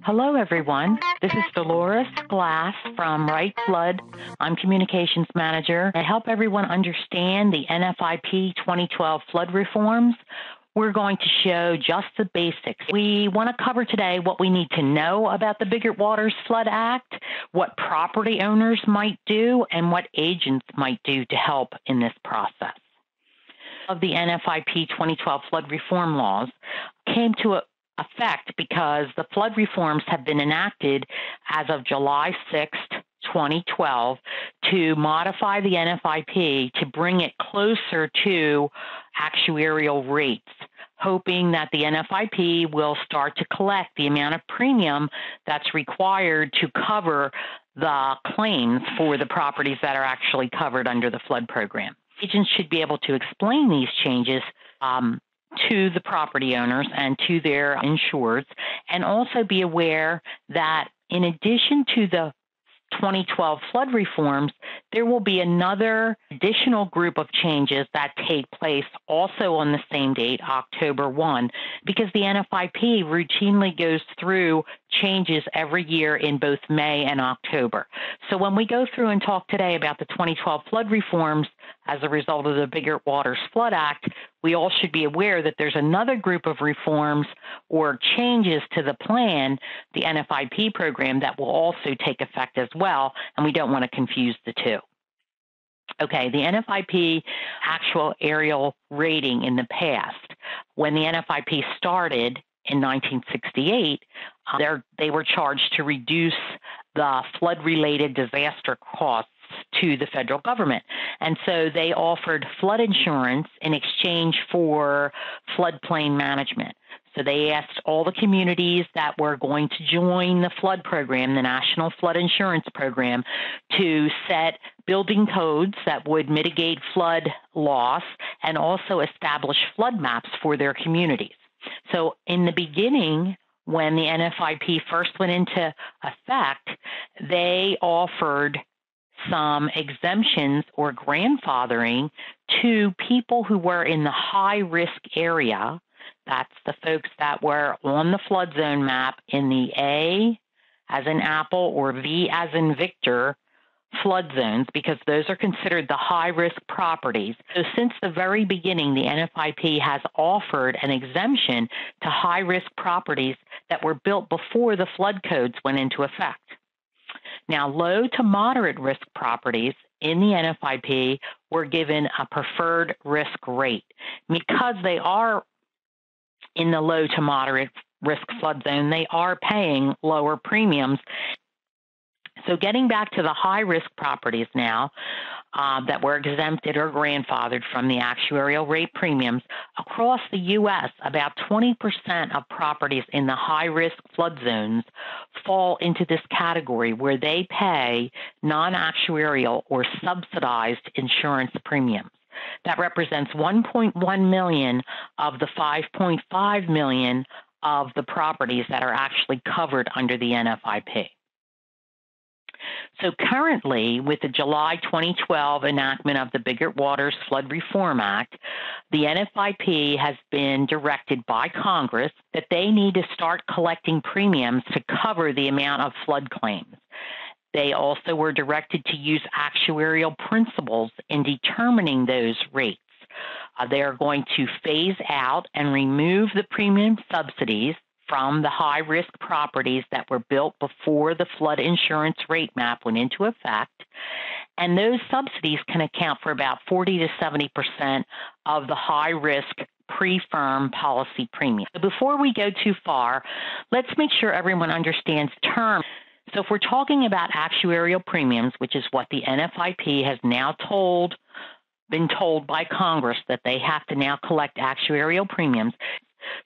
Hello, everyone. This is Dolores Glass from Wright Flood. I'm Communications Manager. I help everyone understand the NFIP 2012 flood reforms. We're going to show just the basics. We want to cover today what we need to know about the Bigger Waters Flood Act, what property owners might do, and what agents might do to help in this process. Of the NFIP 2012 flood reform laws came to effect because the flood reforms have been enacted as of July 6th, 2012, to modify the NFIP to bring it closer to actuarial rates, hoping that the NFIP will start to collect the amount of premium that's required to cover the claims for the properties that are actually covered under the flood program. Agents should be able to explain these changes to the property owners and to their insureds, and also be aware that in addition to the 2012 flood reforms, there will be another additional group of changes that take place also on the same date, October 1, because the NFIP routinely goes through changes every year in both May and October. So when we go through and talk today about the 2012 flood reforms as a result of the Bigger Waters Flood Act, we all should be aware that there's another group of reforms or changes to the plan, the NFIP program, that will also take effect as well, and we don't want to confuse the two. Okay, the NFIP actuarial rating in the past, when the NFIP started in 1968, they were charged to reduce the flood-related disaster costs to the federal government. And so they offered flood insurance in exchange for floodplain management. So they asked all the communities that were going to join the flood program, the National Flood Insurance Program, to set building codes that would mitigate flood loss and also establish flood maps for their communities. So in the beginning, when the NFIP first went into effect, they offered some exemptions or grandfathering to people who were in the high-risk area. That's the folks that were on the flood zone map in the A as in Apple or V as in Victor flood zones, because those are considered the high-risk properties. So since the very beginning, the NFIP has offered an exemption to high-risk properties that were built before the flood codes went into effect. Now, low to moderate risk properties in the NFIP were given a preferred risk rate. Because they are in the low to moderate risk flood zone, they are paying lower premiums. So getting back to the high-risk properties now that were exempted or grandfathered from the actuarial rate premiums, across the U.S., about 20% of properties in the high-risk flood zones fall into this category where they pay non-actuarial or subsidized insurance premiums. That represents 1.1 million of the 5.5 million of the properties that are actually covered under the NFIP. So currently, with the July 2012 enactment of the Bigger Waters Flood Reform Act, the NFIP has been directed by Congress that they need to start collecting premiums to cover the amount of flood claims. They also were directed to use actuarial principles in determining those rates. They are going to phase out and remove the premium subsidies from the high-risk properties that were built before the flood insurance rate map went into effect. And those subsidies can account for about 40 to 70% of the high-risk pre-firm policy premium. So before we go too far, let's make sure everyone understands terms. So if we're talking about actuarial premiums, which is what the NFIP has now been told by Congress that they have to now collect actuarial premiums.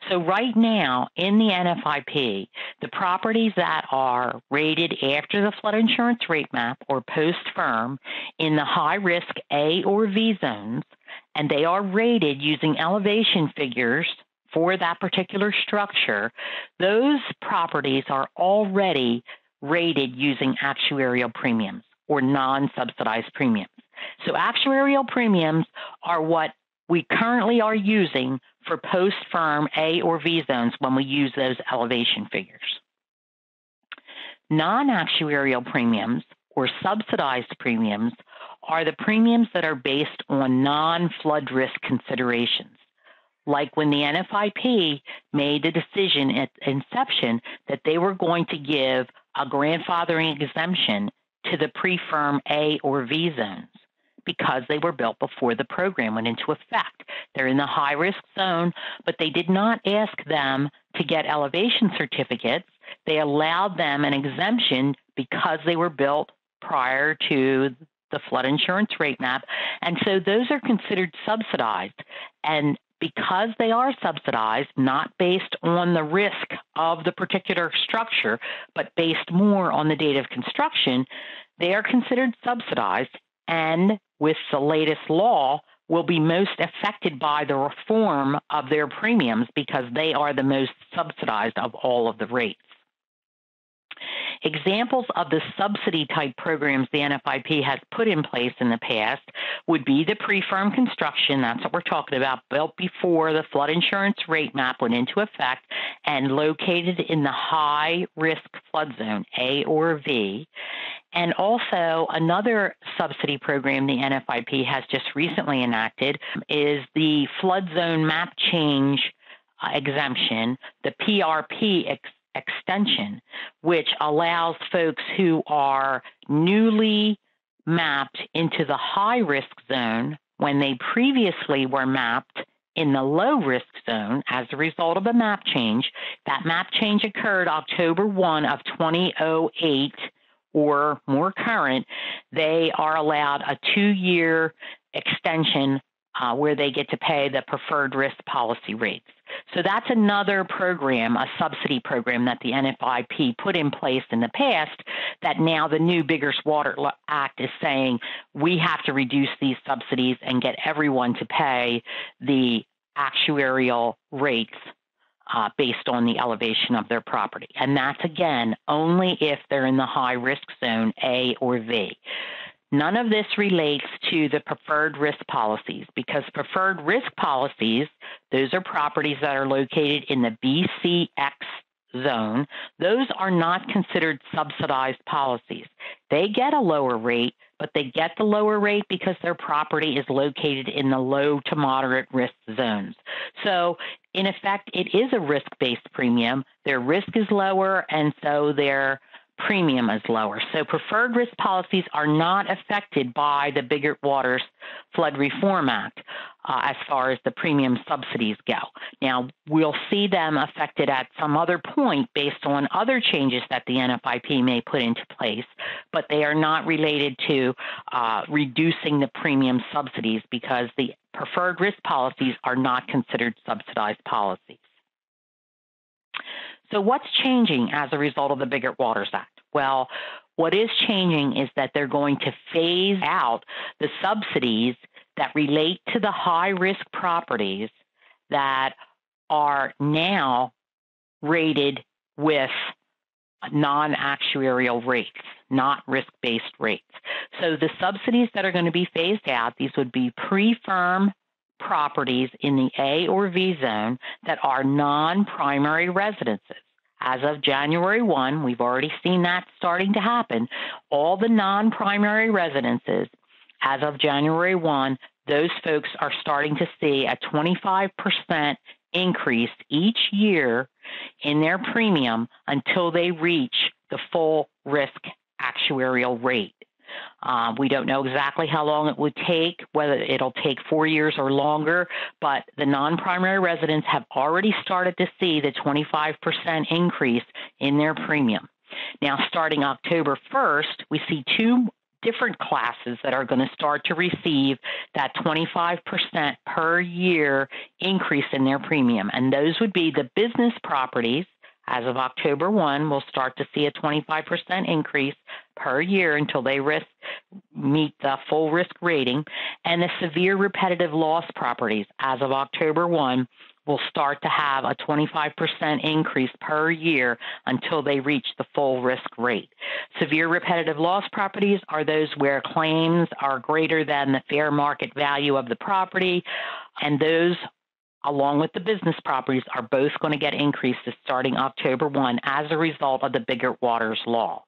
So right now in the NFIP, the properties that are rated after the flood insurance rate map or post-firm in the high-risk A or V zones, and they are rated using elevation figures for that particular structure, those properties are already rated using actuarial premiums or non-subsidized premiums. So actuarial premiums are what we currently are using for post-firm A or V zones when we use those elevation figures. Non-actuarial premiums or subsidized premiums are the premiums that are based on non-flood risk considerations, like when the NFIP made the decision at inception that they were going to give a grandfathering exemption to the pre-firm A or V zones because they were built before the program went into effect. They're in the high-risk zone, but they did not ask them to get elevation certificates. They allowed them an exemption because they were built prior to the flood insurance rate map. And so those are considered subsidized. And because they are subsidized, not based on the risk of the particular structure, but based more on the date of construction, they are considered subsidized, and with the latest law, will be most affected by the reform of their premiums because they are the most subsidized of all of the rates. Examples of the subsidy-type programs the NFIP has put in place in the past would be the pre-firm construction, that's what we're talking about, built before the flood insurance rate map went into effect and located in the high-risk flood zone, A or V. And also another subsidy program the NFIP has just recently enacted is the flood zone map change exemption, the PRP extension, which allows folks who are newly mapped into the high-risk zone when they previously were mapped in the low-risk zone as a result of a map change. That map change occurred October 1 of 2008 or more current. They are allowed a 2-year extension where they get to pay the preferred risk policy rates. So that's another program, a subsidy program that the NFIP put in place in the past that now the new Bigger Water Act is saying we have to reduce these subsidies and get everyone to pay the actuarial rates based on the elevation of their property. And that's, again, only if they're in the high-risk zone, A or V. None of this relates to the preferred risk policies because preferred risk policies, those are properties that are located in the BCX zone. Those are not considered subsidized policies. They get a lower rate, but they get the lower rate because their property is located in the low to moderate risk zones. So in effect, it is a risk-based premium. Their risk is lower, and so their premium is lower. So preferred risk policies are not affected by the Biggert-Waters Flood Reform Act as far as the premium subsidies go. Now, we'll see them affected at some other point based on other changes that the NFIP may put into place, but they are not related to reducing the premium subsidies because the preferred risk policies are not considered subsidized policies. So what's changing as a result of the Biggert-Waters Act? Well, what is changing is that they're going to phase out the subsidies that relate to the high-risk properties that are now rated with non-actuarial rates, not risk-based rates. So the subsidies that are going to be phased out, these would be pre-firm properties in the A or V zone that are non-primary residences. As of January 1, we've already seen that starting to happen. All the non-primary residences, as of January 1, those folks are starting to see a 25% increase each year in their premium until they reach the full risk actuarial rate. We don't know exactly how long it would take, whether it'll take 4 years or longer, but the non-primary residents have already started to see the 25% increase in their premium. Now, starting October 1st, we see two different classes that are going to start to receive that 25% per year increase in their premium, and those would be the business properties. As of October 1, we'll start to see a 25% increase per year until they meet the full risk rating. And the severe repetitive loss properties, as of October 1, will start to have a 25% increase per year until they reach the full risk rate. Severe repetitive loss properties are those where claims are greater than the fair market value of the property, and those along with the business properties, are both going to get increases starting October 1 as a result of the Bigger Waters Law.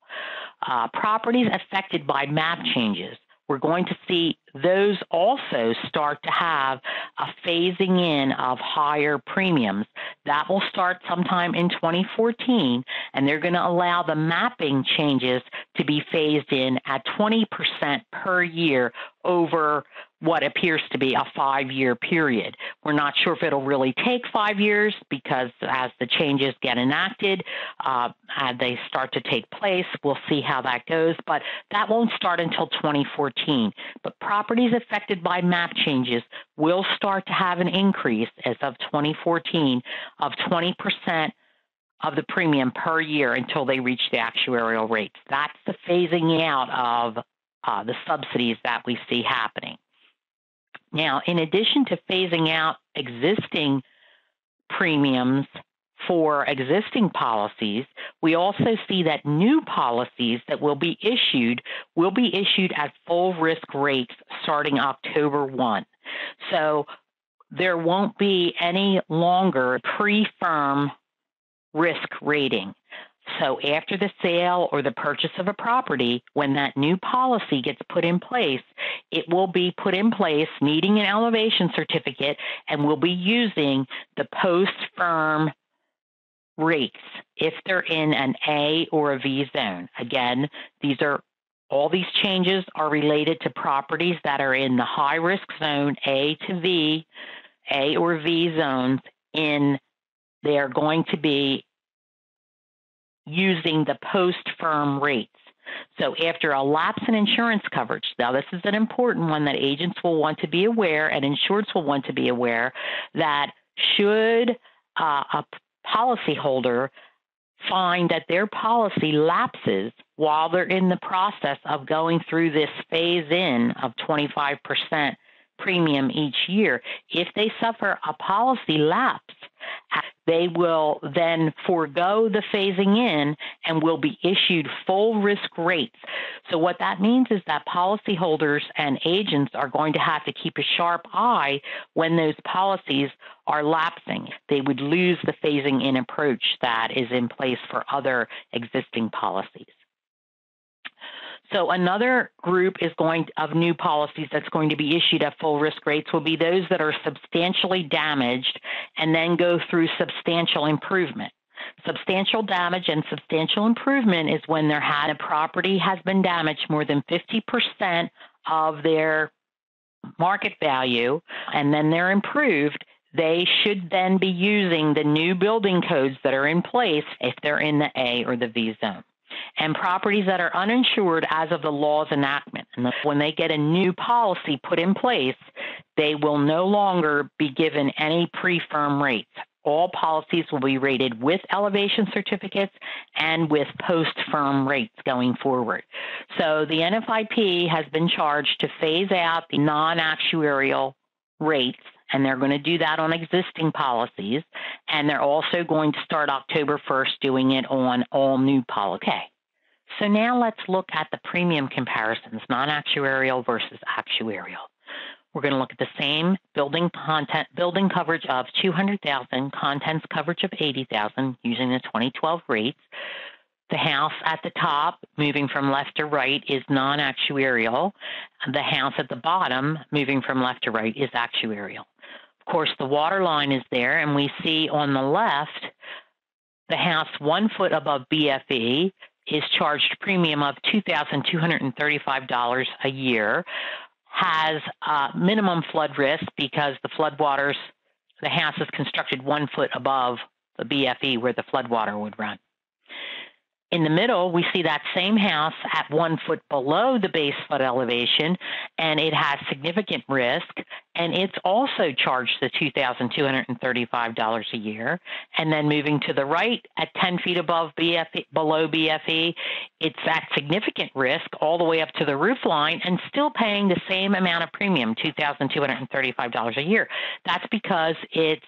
Properties affected by map changes, we're going to see those also start to have a phasing in of higher premiums. That will start sometime in 2014, and they're going to allow the mapping changes to be phased in at 20% per year over what appears to be a 5-year period. We're not sure if it'll really take 5 years because as the changes get enacted, they start to take place. We'll see how that goes, but that won't start until 2014. But properties affected by map changes will start to have an increase as of 2014 of 20% of the premium per year until they reach the actuarial rates. That's the phasing out of the subsidies that we see happening. Now, in addition to phasing out existing premiums for existing policies, we also see that new policies that will be issued at full risk rates starting October 1. So there won't be any longer pre-firm risk rating. So after the sale or the purchase of a property, when that new policy gets put in place, it will be put in place needing an elevation certificate and will be using the post-firm rates if they're in an A or a V zone. Again, all these changes are related to properties that are in the high risk zone, A to V, A or V zones. They are going to be using the post-firm rates. So after a lapse in insurance coverage, now this is an important one that agents will want to be aware and insureds will want to be aware that should a policyholder find that their policy lapses while they're in the process of going through this phase-in of 25% premium each year, if they suffer a policy lapse, they will then forego the phasing in and will be issued full risk rates. So what that means is that policyholders and agents are going to have to keep a sharp eye when those policies are lapsing. They would lose the phasing in approach that is in place for other existing policies. So another group of new policies that's going to be issued at full risk rates will be those that are substantially damaged and then go through substantial improvement. Substantial damage and substantial improvement is when a property has been damaged more than 50% of their market value and then they're improved. They should then be using the new building codes that are in place if they're in the A or the V zone. And properties that are uninsured as of the law's enactment. And when they get a new policy put in place, they will no longer be given any pre-firm rates. All policies will be rated with elevation certificates and with post-firm rates going forward. So the NFIP has been charged to phase out the non-actuarial rates, and they're going to do that on existing policies, and they're also going to start October 1st doing it on all new policies. Okay. So now let's look at the premium comparisons, non-actuarial versus actuarial. We're going to look at the same building coverage of $200,000, contents coverage of $80,000 using the 2012 rates. The house at the top, moving from left to right, is non-actuarial. The house at the bottom, moving from left to right, is actuarial. Of course, the water line is there, and we see on the left, the house 1 foot above BFE is charged a premium of $2,235 a year, has minimum flood risk because the house is constructed 1 foot above the BFE where the floodwater would run. In the middle, we see that same house at 1 foot below the base flood elevation, and it has significant risk, and it's also charged the $2,235 a year. And then moving to the right at 10 feet above below BFE, it's at significant risk all the way up to the roof line and still paying the same amount of premium, $2,235 a year. That's because it's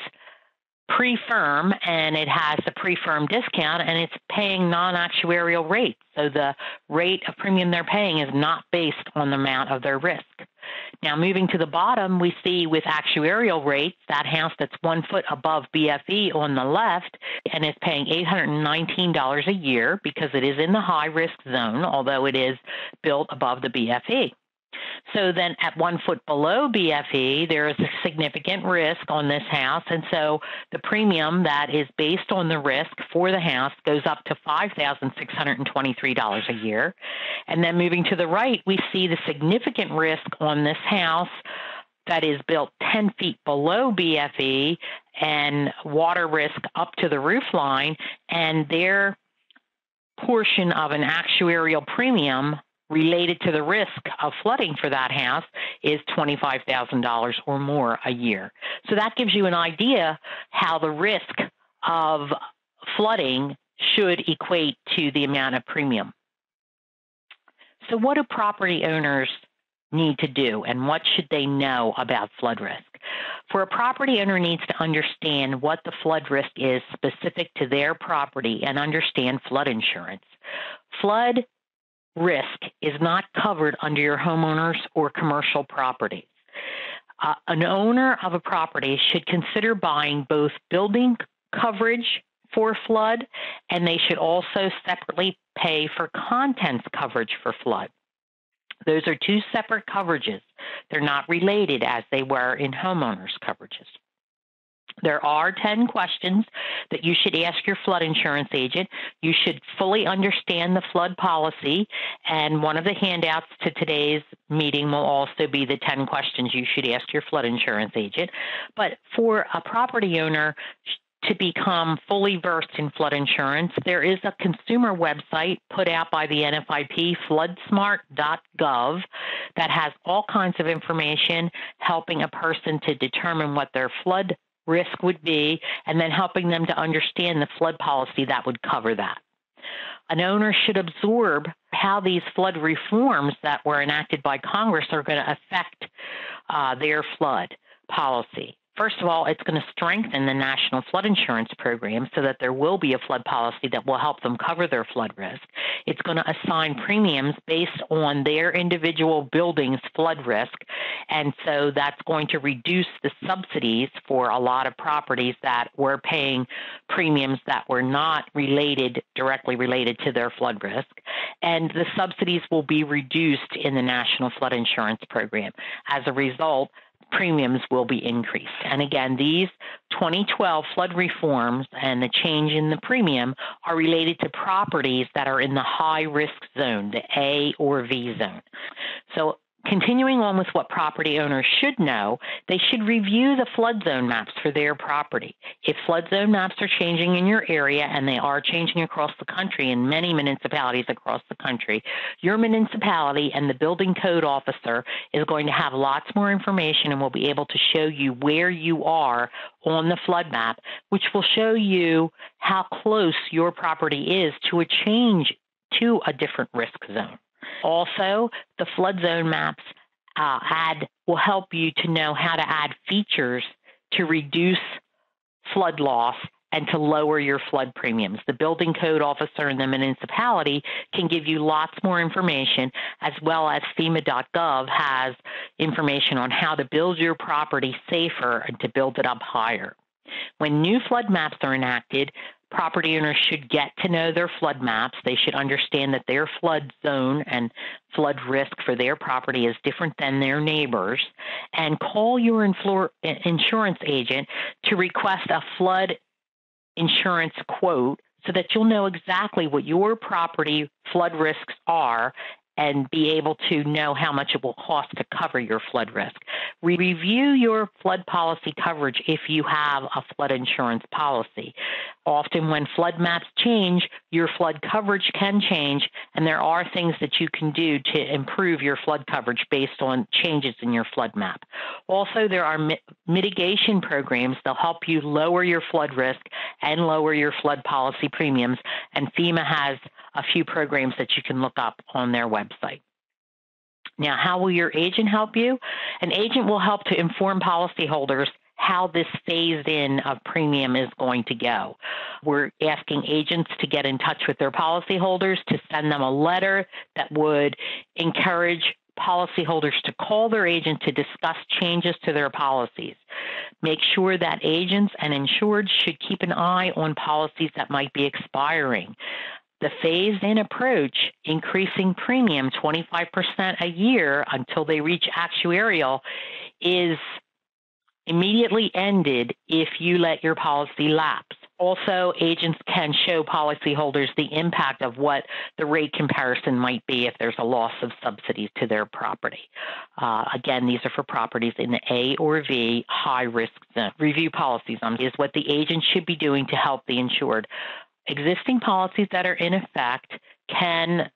pre-firm, and it has the pre-firm discount, and it's paying non-actuarial rates. So the rate of premium they're paying is not based on the amount of their risk. Now, moving to the bottom, we see with actuarial rates, that house that's 1 foot above BFE on the left, and it's paying $819 a year because it is in the high-risk zone, although it is built above the BFE. So then at 1 foot below BFE, there is a significant risk on this house. And so the premium that is based on the risk for the house goes up to $5,623 a year. And then moving to the right, we see the significant risk on this house that is built 10 feet below BFE and water risk up to the roof line, and their portion of an actuarial premium related to the risk of flooding for that house is $25,000 or more a year. So that gives you an idea how the risk of flooding should equate to the amount of premium. So what do property owners need to do, and what should they know about flood risk? For a property owner needs to understand what the flood risk is specific to their property and understand flood insurance. Flood risk is not covered under your homeowners or commercial properties. An owner of a property should consider buying both building coverage for flood, and they should also separately pay for contents coverage for flood. Those are two separate coverages. They're not related as they were in homeowners coverages. There are 10 questions that you should ask your flood insurance agent. You should fully understand the flood policy, and one of the handouts to today's meeting will also be the 10 questions you should ask your flood insurance agent. But for a property owner to become fully versed in flood insurance, there is a consumer website put out by the NFIP, floodsmart.gov, that has all kinds of information helping a person to determine what their flood risk would be, and then helping them to understand the flood policy that would cover that. An owner should absorb how these flood reforms that were enacted by Congress are going to affect their flood policy. First of all, it's going to strengthen the National Flood Insurance Program so that there will be a flood policy that will help them cover their flood risk. It's going to assign premiums based on their individual building's flood risk, and so that's going to reduce the subsidies for a lot of properties that were paying premiums that were not directly related to their flood risk, and the subsidies will be reduced in the National Flood Insurance Program. As a result, premiums will be increased. And again, these 2012 flood reforms and the change in the premium are related to properties that are in the high risk zone, the A or V zone. So continuing on with what property owners should know, they should review the flood zone maps for their property. If flood zone maps are changing in your area, and they are changing across the country in many municipalities across the country, your municipality and the building code officer is going to have lots more information and will be able to show you where you are on the flood map, which will show you how close your property is to a change to a different risk zone. Also, the flood zone maps will help you to know how to add features to reduce flood loss and to lower your flood premiums. The building code officer in the municipality can give you lots more information, as well as FEMA.gov has information on how to build your property safer and to build it up higher. When new flood maps are enacted, property owners should get to know their flood maps. They should understand that their flood zone and flood risk for their property is different than their neighbors, and call your insurance agent to request a flood insurance quote so that you'll know exactly what your property flood risks are and be able to know how much it will cost to cover your flood risk. Review your flood policy coverage if you have a flood insurance policy. Often when flood maps change, your flood coverage can change, and there are things that you can do to improve your flood coverage based on changes in your flood map. Also, there are mitigation programs that help you lower your flood risk and lower your flood policy premiums, and FEMA has a few programs that you can look up on their website. Now, how will your agent help you? An agent will help to inform policyholders how this phase-in of premium is going to go. We're asking agents to get in touch with their policyholders, to send them a letter that would encourage policyholders to call their agent to discuss changes to their policies. Make sure that agents and insureds should keep an eye on policies that might be expiring. The phased-in approach, increasing premium 25% a year until they reach actuarial, is immediately ended if you let your policy lapse. Also, agents can show policyholders the impact of what the rate comparison might be if there's a loss of subsidies to their property. Again, these are for properties in the A or V high-risk zone. Review policies is what the agent should be doing to help the insured. Existing policies that are in effect can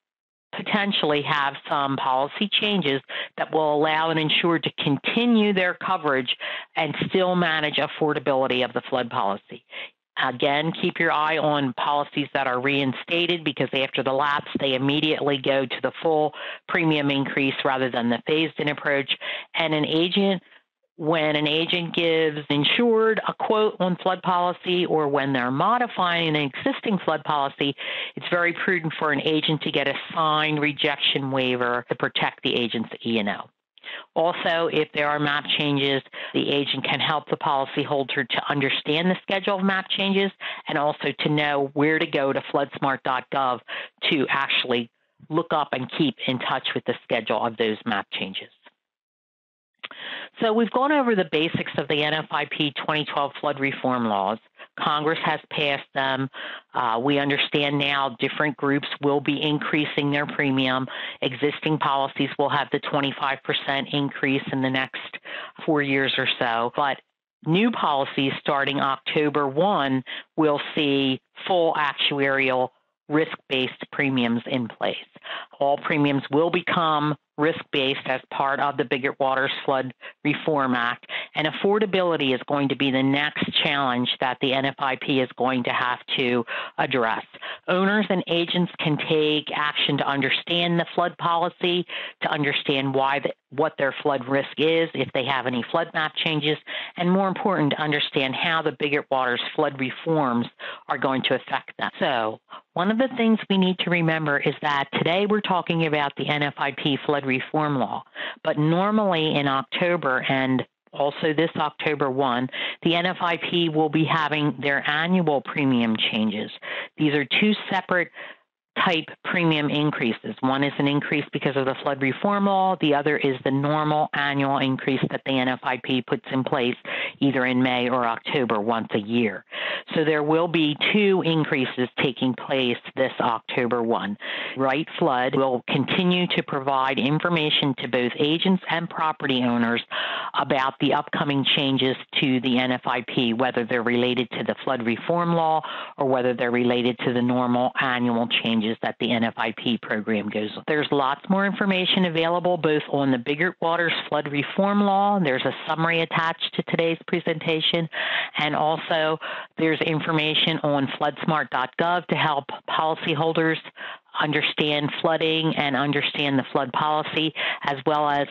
potentially have some policy changes that will allow an insured to continue their coverage and still manage affordability of the flood policy. Again, keep your eye on policies that are reinstated, because after the lapse, they immediately go to the full premium increase rather than the phased-in approach. And when an agent gives insured a quote on flood policy, or when they're modifying an existing flood policy, it's very prudent for an agent to get a signed rejection waiver to protect the agent's E&O. Also, if there are map changes, the agent can help the policyholder to understand the schedule of map changes and also to know where to go to floodsmart.gov to actually look up and keep in touch with the schedule of those map changes. So we've gone over the basics of the NFIP 2012 flood reform laws. Congress has passed them. We understand now different groups will be increasing their premium. Existing policies will have the 25% increase in the next 4 years or so. But new policies starting October 1 will see full actuarial risk-based premiums in place. All premiums will become risk-based as part of the Biggert-Waters Flood Reform Act, and affordability is going to be the next challenge that the NFIP is going to have to address. Owners and agents can take action to understand the flood policy, to understand what their flood risk is, if they have any flood map changes, and more important, to understand how the Biggert-Waters flood reforms are going to affect them. So one of the things we need to remember is that today we're talking about the NFIP flood reform law, but normally in October and also this October 1, the NFIP will be having their annual premium changes. These are two separate type premium increases. One is an increase because of the flood reform law. The other is the normal annual increase that the NFIP puts in place either in May or October once a year. So there will be two increases taking place this October 1. Wright Flood will continue to provide information to both agents and property owners about the upcoming changes to the NFIP, whether they're related to the flood reform law or whether they're related to the normal annual changes that the NFIP program goes on. There's lots more information available both on the Biggert-Waters flood reform law. There's a summary attached to today's presentation, and also there's information on floodsmart.gov to help policyholders understand flooding and understand the flood policy, as well as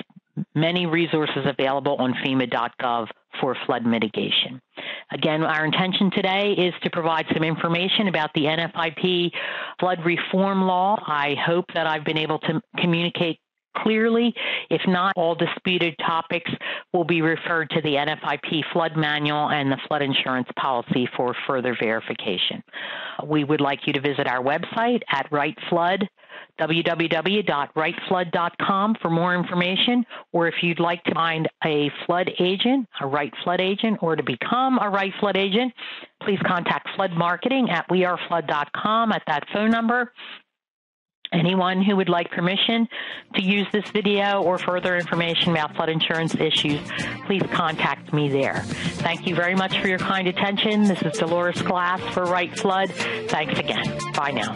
many resources available on FEMA.gov for flood mitigation. Again, our intention today is to provide some information about the NFIP flood reform law. I hope that I've been able to communicate clearly. If not, all disputed topics will be referred to the NFIP flood manual and the flood insurance policy for further verification. We would like you to visit our website at Wright Flood, www.wrightflood.com for more information, or if you'd like to find a flood agent, a Wright Flood agent, or to become a Wright Flood agent, please contact Flood Marketing at weareflood.com at that phone number. Anyone who would like permission to use this video or further information about flood insurance issues, please contact me there. Thank you very much for your kind attention. This is Dolores Glass for Wright Flood. Thanks again. Bye now.